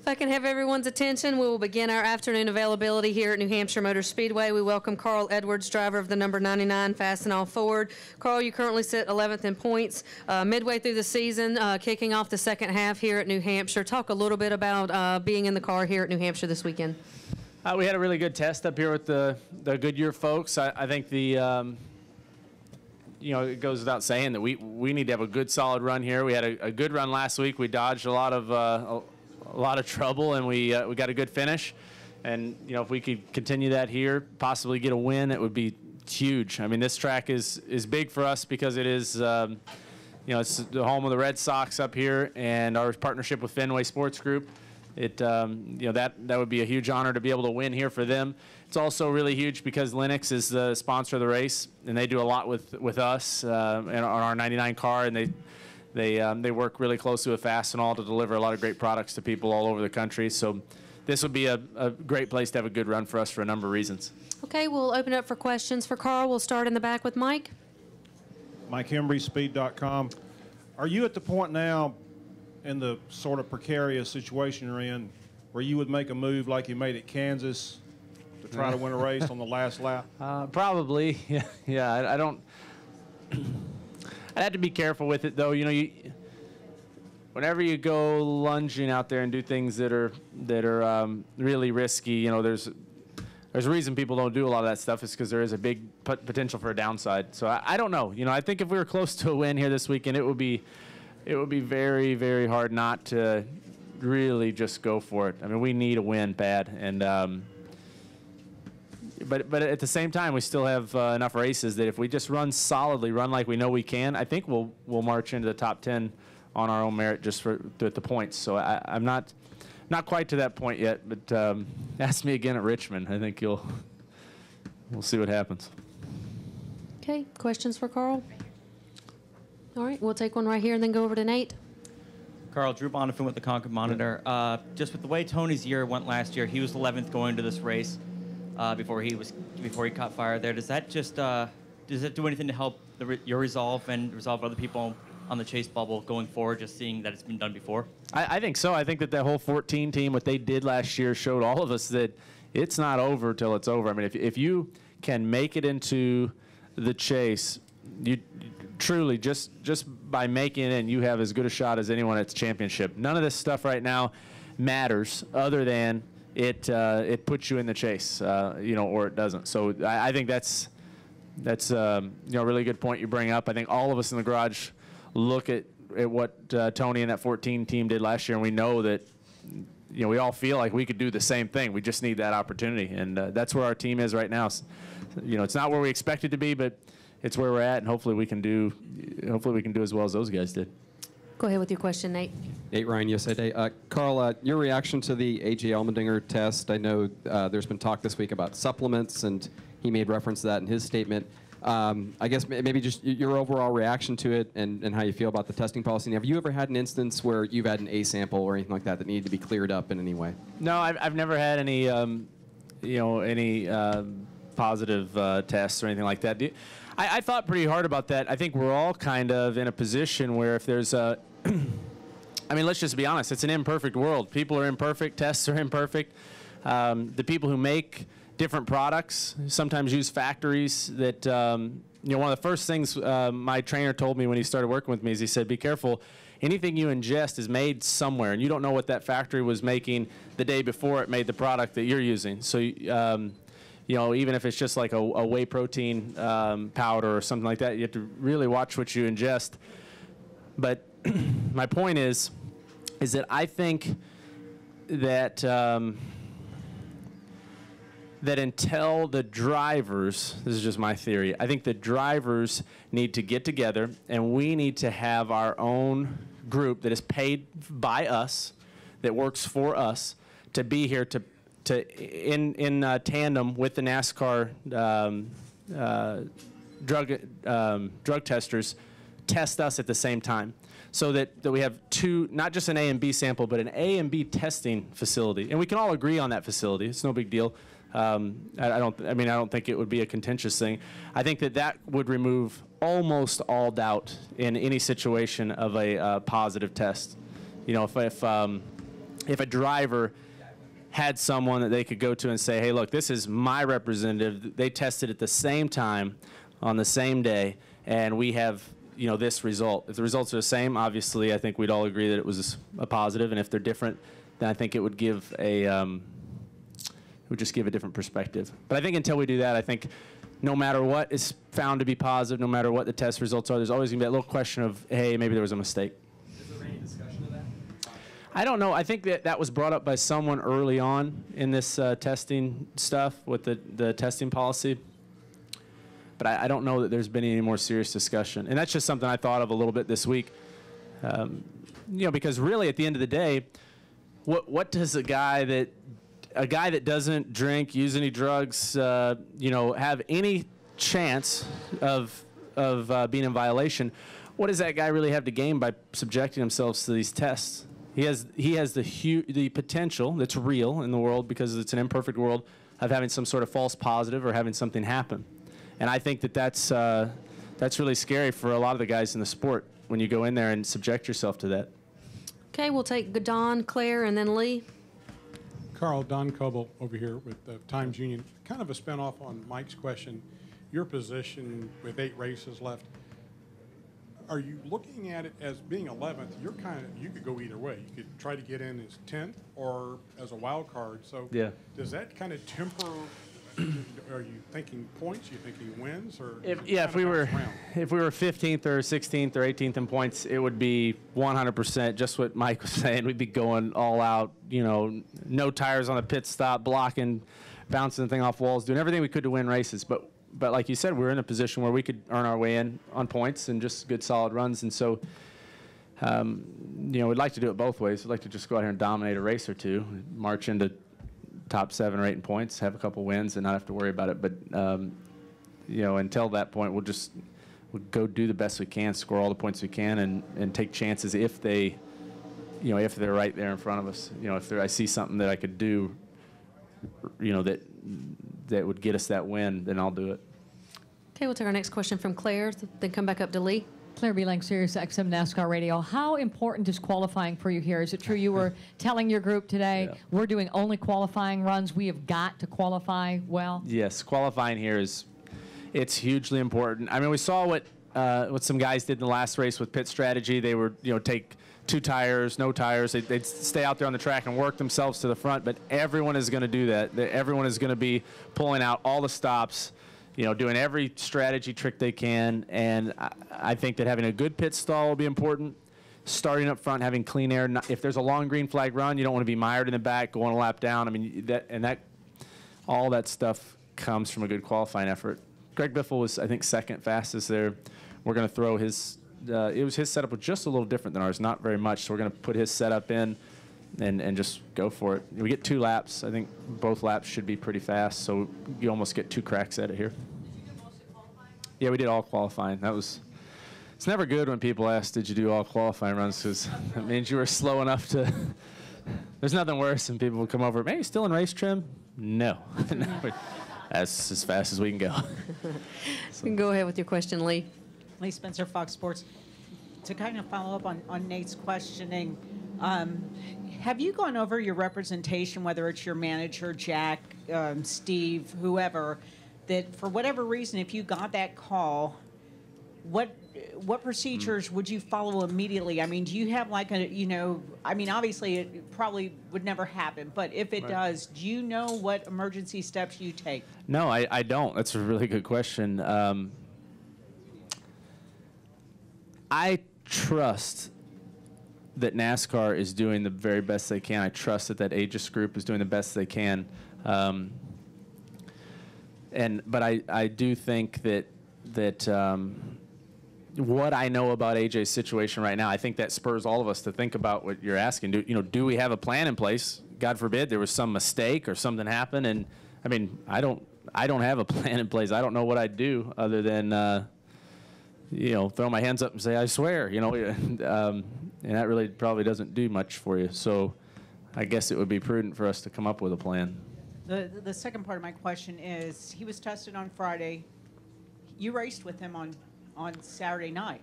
If I can have everyone's attention, we will begin our afternoon availability here at New Hampshire Motor Speedway. We welcome Carl Edwards, driver of the number 99 Fastenal Ford. Carl, you currently sit 11th in points. Midway through the season, kicking off the second half here at New Hampshire. Talk a little bit about being in the car here at New Hampshire this weekend. We had a really good test up here with the Goodyear folks. I think the it goes without saying that we need to have a good solid run here. We had a good run last week. We dodged a lot of trouble, and we got a good finish. And if we could continue that here, possibly get a win, it would be huge. I mean, this track is big for us because it is it's the home of the Red Sox up here, and our partnership with Fenway Sports Group. That would be a huge honor to be able to win here for them. It's also really huge because Lennox is the sponsor of the race, and they do a lot with us on our 99 car, and they work really closely with Fastenal to deliver a lot of great products to people all over the country. So this would be a great place to have a good run for us for a number of reasons. Okay, we'll open up for questions for Carl. We'll start in the back with Mike. Mike Hembry, Speed.com. Are you at the point now in the sort of precarious situation you're in where you would make a move like you made at Kansas to try to win a race on the last lap? Probably. Yeah. I don't. I'd have to be careful with it, though. Whenever you go lunging out there and do things that are really risky, there's a reason people don't do a lot of that stuff. Is because there is a big potential for a downside. So I don't know. I think if we were close to a win here this weekend, it would be very, very hard not to really just go for it. I mean, we need a win bad, and but at the same time, we still have enough races that if we just run solidly, run like we know we can, I think we'll march into the top 10 on our own merit just at the points. So I'm not quite to that point yet, but ask me again at Richmond. I think we'll see what happens. Okay, questions for Carl? All right, we'll take one right here and then go over to Nate. Carl, Drew Bonifant with the Concord Monitor. Just with the way Tony's year went last year, he was 11th going into this race before he caught fire there. Does that do anything to help your resolve and resolve other people on the chase bubble going forward, just seeing that it's been done before? I think so. I think that whole 14 team, what they did last year, showed all of us that it's not over till it's over. I mean, if you can make it into the chase, you truly, just by making it in, you have as good a shot as anyone at the championship. None of this stuff right now matters other than it puts you in the chase, or it doesn't. So I think that's a really good point you bring up. I think all of us in the garage look at what Tony and that 14 team did last year, and we know that we all feel like we could do the same thing. We just need that opportunity, and that's where our team is right now. It's not where we expected to be, but it's where we're at, and hopefully we can do as well as those guys did. Go ahead with your question, Nate. Nate Ryan, USA Today. Carl, your reaction to the A.J. Allmendinger test. I know there's been talk this week about supplements, and he made reference to that in his statement. I guess maybe just your overall reaction to it and how you feel about the testing policy. And have you ever had an instance where you've had an A sample or anything like that that needed to be cleared up in any way? No, I've never had any, positive tests or anything like that. I thought pretty hard about that. I think we're all kind of in a position where if there's a, I mean, let's just be honest, it's an imperfect world. People are imperfect, tests are imperfect. The people who make different products sometimes use factories that, one of the first things my trainer told me when he started working with me is he said, be careful, anything you ingest is made somewhere, and you don't know what that factory was making the day before it made the product that you're using. So, even if it's just like a whey protein powder or something like that, you have to really watch what you ingest. But my point is that I think that that until the drivers, this is just my theory, I think the drivers need to get together and we need to have our own group that is paid by us, that works for us, to be here to in tandem with the NASCAR drug testers, test us at the same time, so that we have two, not just an A and B sample, but an A and B testing facility, and we can all agree on that facility. It's no big deal. I don't think it would be a contentious thing. I think that would remove almost all doubt in any situation of a positive test. if a driver had someone that they could go to and say, hey, look, this is my representative. They tested at the same time on the same day, and we have, you know, this result. If the results are the same, obviously, I think we'd all agree that it was a positive, and if they're different, then I think it would give a, it would just give a different perspective. But I think until we do that, I think no matter what is found to be positive, no matter what the test results are, there's always going to be that little question of, hey, maybe there was a mistake. Is there any discussion of that? I don't know. I think that was brought up by someone early on in this testing stuff with the testing policy. But I don't know that there's been any more serious discussion. And that's just something I thought of a little bit this week. You know, because really at the end of the day, what does a guy that doesn't drink, use any drugs, you know, have any chance of being in violation? What does that guy really have to gain by subjecting himself to these tests? He has the potential that's real in the world, because it's an imperfect world, of having some sort of false positive or having something happen. And I think that's really scary for a lot of the guys in the sport when you go in there and subject yourself to that. Okay, we'll take Don, Claire, and then Lee. Carl, Don Coble over here with the Times Union. Kind of a spinoff on Mike's question. Your position with 8 races left, are you looking at it as being 11th? You could go either way. You could try to get in as 10th or as a wild card. So Yeah. Does that kind of temper? Are you thinking points? Are you thinking wins? Or If we were 15th or 16th or 18th in points, it would be 100% just what Mike was saying. We'd be going all out, you know, no tires on the pit stop, blocking, bouncing the thing off walls, doing everything we could to win races. But like you said, we're in a position where we could earn our way in on points and just good solid runs. And so, you know, we'd like to do it both ways. We'd like to just go out here and dominate a race or two, march into top 7 or 8 in points, have a couple wins, and not have to worry about it. But you know, until that point, we'll go do the best we can, score all the points we can, and take chances if they, you know, if they're right there in front of us. You know, if I see something that I could do, you know, that would get us that win, then I'll do it. Okay, we'll take our next question from Claire, then come back up to Lee. Claire Beeling, Sirius XM NASCAR Radio. How important is qualifying for you here? Is it true you were telling your group today, Yeah. we're doing only qualifying runs, we have got to qualify well? Yes, qualifying here it's hugely important. I mean, we saw what some guys did in the last race with pit strategy. They were, you know, take 2 tires, no tires. They'd stay out there on the track and work themselves to the front, but everyone is going to do that. Everyone is going to be pulling out all the stops, you know, doing every strategy trick they can. And I think that having a good pit stall will be important. Starting up front, having clean air. If there's a long green flag run, you don't want to be mired in the back, going a lap down. I mean, all that stuff comes from a good qualifying effort. Greg Biffle was, I think, second fastest there. We're going to throw his, it was his setup was just a little different than ours, not very much. So we're going to put his setup in and just go for it. We get 2 laps. I think both laps should be pretty fast, so you almost get 2 cracks at it here. Yeah, we did all qualifying. It's never good when people ask, did you do all qualifying runs, because that means you were slow enough to, there's nothing worse than people will come over, man, you still in race trim? No. That's as fast as we can go. You can go ahead with your question, Lee. Lee Spencer, Fox Sports. To kind of follow up on Nate's questioning, have you gone over your representation, whether it's your manager, Jack, Steve, whoever, that for whatever reason, if you got that call, what procedures would you follow immediately? I mean, do you have like a, you know, I mean, obviously it probably would never happen, but if it does, do you know what emergency steps you take? No, I don't. That's a really good question. I trust that NASCAR is doing the very best they can. I trust that Aegis group is doing the best they can. But I do think that what I know about AJ's situation right now, I think that spurs all of us to think about what you're asking. Do we have a plan in place? God forbid there was some mistake or something happened. And I mean, I don't have a plan in place. I don't know what I'd do other than throw my hands up and say I swear. And that really probably doesn't do much for you. So I guess it would be prudent for us to come up with a plan. The second part of my question is, he was tested on Friday. You raced with him on Saturday night.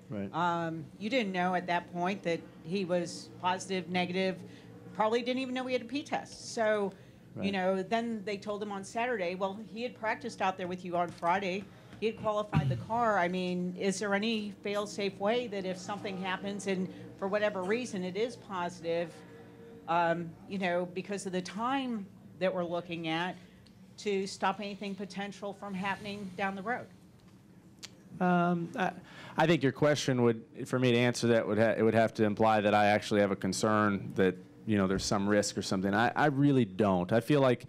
Right. You didn't know at that point that he was positive, negative, Carly didn't even know he had a P test. So, you know, then they told him on Saturday, well, he had practiced out there with you on Friday. He had qualified the car. I mean, is there any fail-safe way that if something happens and for whatever reason it is positive, you know, because of the time that we're looking at, to stop anything potential from happening down the road? I think your question would, for me to answer that, it would have to imply that I actually have a concern that, you know, there's some risk or something. I really don't. I feel like.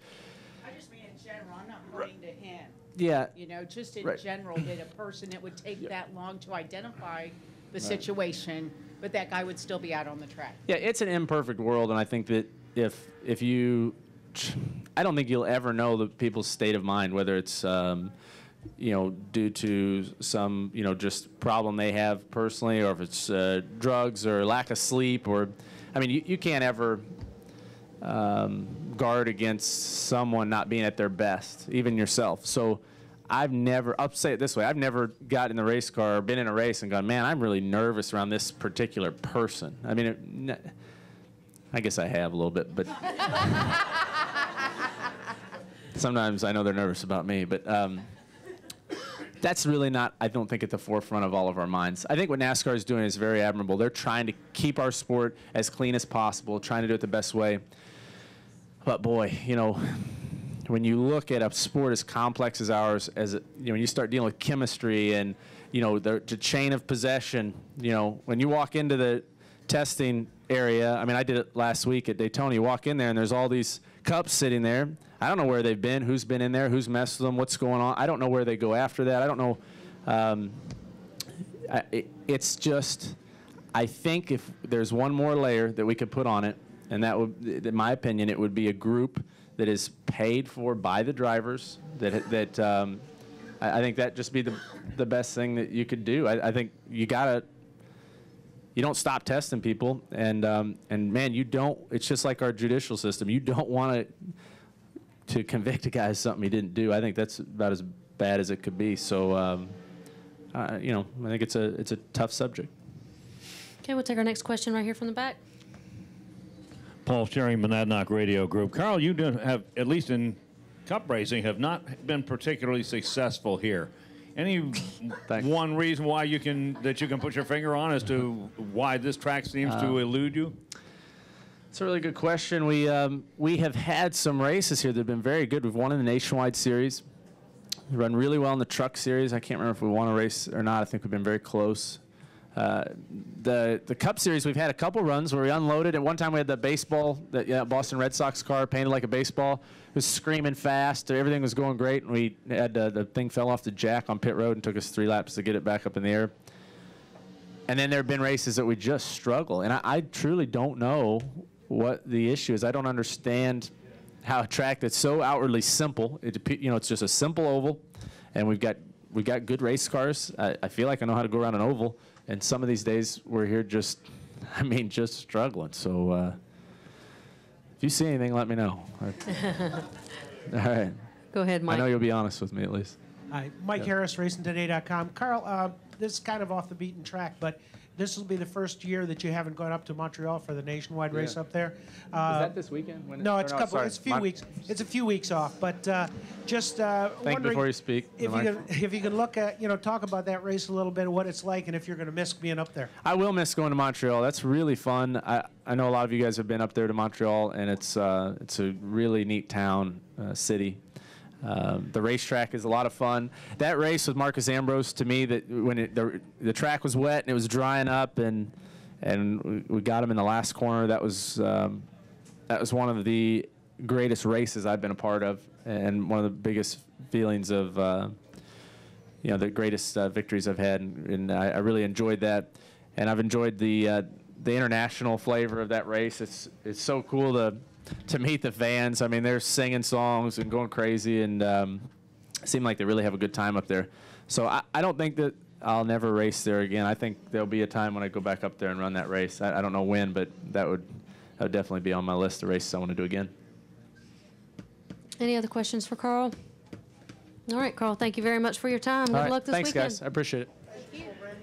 I just mean in general. I'm not pointing to him. Yeah. You know, just in general, that a person that would take that long to identify the situation, but that guy would still be out on the track. Yeah, it's an imperfect world, and I think that if you, I don't think you'll ever know the people's state of mind, whether it's you know, due to some, you know, just problem they have personally, or if it's drugs or lack of sleep, or, I mean, you can't ever guard against someone not being at their best, even yourself. So I've never, I'll say it this way, I've never got in the race car or been in a race and gone, man, I'm really nervous around this particular person. I mean, I guess I have a little bit, but sometimes I know they're nervous about me, but that's really not, I don't think, at the forefront of all of our minds. I think what NASCAR is doing is very admirable. They're trying to keep our sport as clean as possible, trying to do it the best way. But boy, you know, when you look at a sport as complex as ours, as you know, when you start dealing with chemistry and, you know, the chain of possession, you know, when you walk into the testing area, I mean, I did it last week at Daytona. You walk in there and there's all these cups sitting there. I don't know where they've been, who's been in there, who's messed with them, what's going on. I don't know where they go after that. I don't know. It's just, I think if there's one more layer that we could put on it, and that would, in my opinion, it would be a group that is paid for by the drivers. I think that just be the best thing that you could do. I think you don't stop testing people, and man, you don't. It's just like our judicial system. You don't want to convict a guy of something he didn't do. I think that's about as bad as it could be. So, you know, I think it's a tough subject. Okay, we'll take our next question right here from the back. Paul Sherring, Monadnock Radio Group. Carl, you have, at least in Cup racing, have not been particularly successful here. Any one reason why you can put your finger on as to why this track seems to elude you? It's a really good question. We have had some races here that have been very good. We've won in the Nationwide Series. We run really well in the Truck Series. I can't remember if we won a race or not. I think we've been very close. The Cup Series, we've had a couple runs where we unloaded. At one time, we had the baseball, the Boston Red Sox car painted like a baseball. It was screaming fast. Everything was going great, and we had the thing fell off the jack on pit road and took us 3 laps to get it back up in the air. And then there have been races that we just struggle, and I truly don't know what the issue is. I don't understand how a track that's so outwardly simple, you know, it's just a simple oval, and we've got good race cars. I feel like I know how to go around an oval. And some of these days we're here just struggling. So if you see anything, let me know. All right. Go ahead, Mike. I know you'll be honest with me at least. Hi, Mike Harris, RacingToday.com. Carl, this is kind of off the beaten track, but this will be the first year that you haven't gone up to Montreal for the nationwide race up there. Is that this weekend? No, it's a few weeks. It's a few weeks off, but just think before you speak. If you can look at, talk about that race a little bit, what it's like, and if you're going to miss being up there. I will miss going to Montreal. That's really fun. I know a lot of you guys have been up there to Montreal, and it's a really neat town, city. The racetrack is a lot of fun. That race with Marcus Ambrose, to me, that when the track was wet and it was drying up, and we got him in the last corner. That was one of the greatest races I've been a part of, and one of the biggest feelings of the greatest victories I've had, and I really enjoyed that. And I've enjoyed the international flavor of that race. It's so cool to meet the fans. I mean, they're singing songs and going crazy, and it seemed like they really have a good time up there. So I don't think that I'll never race there again. I think there'll be a time when I go back up there and run that race. I don't know when, but that would definitely be on my list of races I want to do again. Any other questions for Carl? All right, Carl, thank you very much for your time. Good luck this weekend. Thanks, guys. I appreciate it.